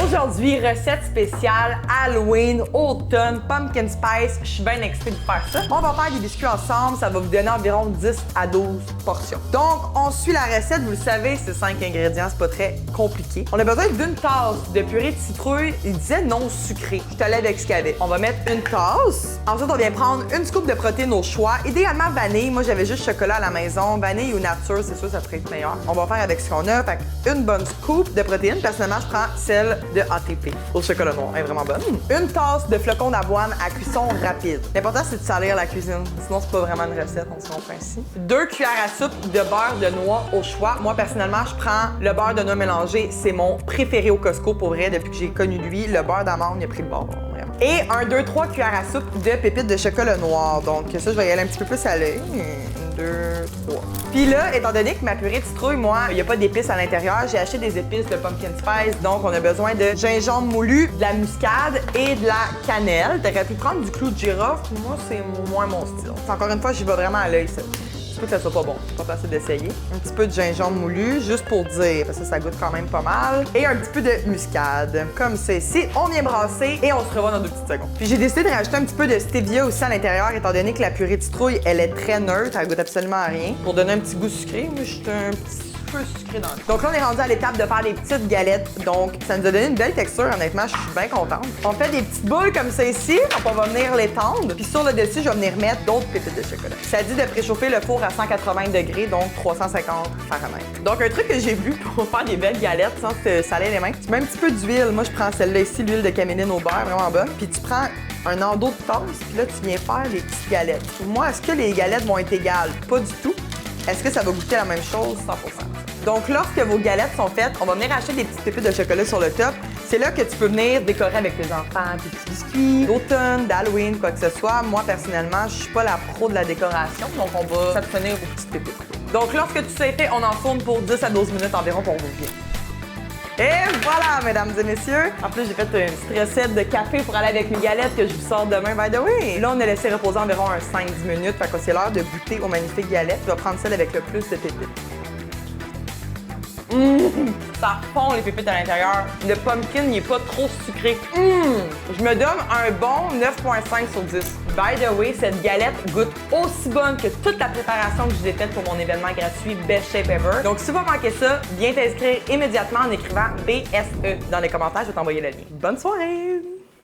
Aujourd'hui, recette spéciale Halloween, automne, pumpkin spice. Je suis bien excitée de faire ça. On va faire des biscuits ensemble. Ça va vous donner environ 10 à 12 portions. Donc, on suit la recette. Vous le savez, c'est 5 ingrédients. C'est pas très compliqué. On a besoin d'une tasse de purée de citrouille. Il disait non sucré. Je te l'ai avec ce qu'il y avait. On va mettre une tasse. Ensuite, on vient prendre une scoop de protéines au choix. Idéalement, vanille. Moi, j'avais juste chocolat à la maison. Vanille ou nature, c'est sûr, ça ferait meilleur. On va faire avec ce qu'on a. Fait une bonne scoop de protéines. Personnellement, je prends celle de ATP au chocolat noir. Elle est vraiment bonne. Une tasse de flocons d'avoine à cuisson rapide. L'important, c'est de salir la cuisine. Sinon, c'est pas vraiment une recette, on se comprend ici. 2 cuillères à soupe de beurre de noix au choix. Moi, personnellement, je prends le beurre de noix mélangé. C'est mon préféré au Costco, pour vrai, depuis que j'ai connu lui. Le beurre d'amande, il a pris le bord. Et 2-3 cuillères à soupe de pépites de chocolat noir. Donc ça, je vais y aller un petit peu plus salé. 1, 2, 3. Puis là, étant donné que ma purée de citrouille, moi, il n'y a pas d'épices à l'intérieur, j'ai acheté des épices de pumpkin spice. Donc on a besoin de gingembre moulu, de la muscade et de la cannelle. T'aurais pu prendre du clou de girofle. Moi, c'est moins mon style. Encore une fois, j'y vais vraiment à l'œil, ça. Je peux que ça soit pas bon. C'est pas facile d'essayer. Un petit peu de gingembre moulu, juste pour dire, parce que ça goûte quand même pas mal. Et un petit peu de muscade, comme ceci. On vient brasser et on se revoit dans 2 petites secondes. Puis j'ai décidé de rajouter un petit peu de stevia aussi à l'intérieur, étant donné que la purée de citrouille, elle est très neutre, elle goûte absolument à rien. Pour donner un petit goût sucré, moi, je suis un petit peu sucré dans le. Donc là, on est rendu à l'étape de faire des petites galettes. Donc, ça nous a donné une belle texture, honnêtement, je suis bien contente. On fait des petites boules comme ça ici, donc on va venir les tendre. Puis sur le dessus, je vais venir mettre d'autres pépites de chocolat. Ça dit de préchauffer le four à 180 degrés, donc 350 Fahrenheit. Donc, un truc que j'ai vu pour faire des belles galettes sans te saler les mains, tu mets un petit peu d'huile. Moi, je prends celle-là ici, l'huile de caméline au beurre, vraiment bonne. Puis tu prends un endos de tasse, puis là, tu viens faire les petites galettes. Moi, est-ce que les galettes vont être égales? Pas du tout. Est-ce que ça va goûter la même chose? 100%. Donc, lorsque vos galettes sont faites, on va venir acheter des petites pépites de chocolat sur le top. C'est là que tu peux venir décorer avec tes enfants, des petits biscuits, d'automne, d'Halloween, quoi que ce soit. Moi, personnellement, je suis pas la pro de la décoration, donc on va s'abstenir aux petites pépites. Donc, lorsque tout ça est fait, on enfourne pour 10 à 12 minutes environ pour vous revient. Et voilà, mesdames et messieurs. En plus, j'ai fait une petite recette de café pour aller avec mes galettes que je vous sors demain, by the way. Là, on a laissé reposer environ 5-10 minutes. Fait que c'est l'heure de goûter aux magnifiques galettes. Je vais prendre celle avec le plus de pépites. Ça fond les pépites à l'intérieur. Le pumpkin, il est pas trop sucré. Je me donne un bon 9,5 sur 10. By the way, cette galette goûte aussi bonne que toute la préparation que je vous ai faite pour mon événement gratuit Best Shape Ever. Donc, si vous manquez ça, viens t'inscrire immédiatement en écrivant BSE dans les commentaires. Je vais t'envoyer le lien. Bonne soirée!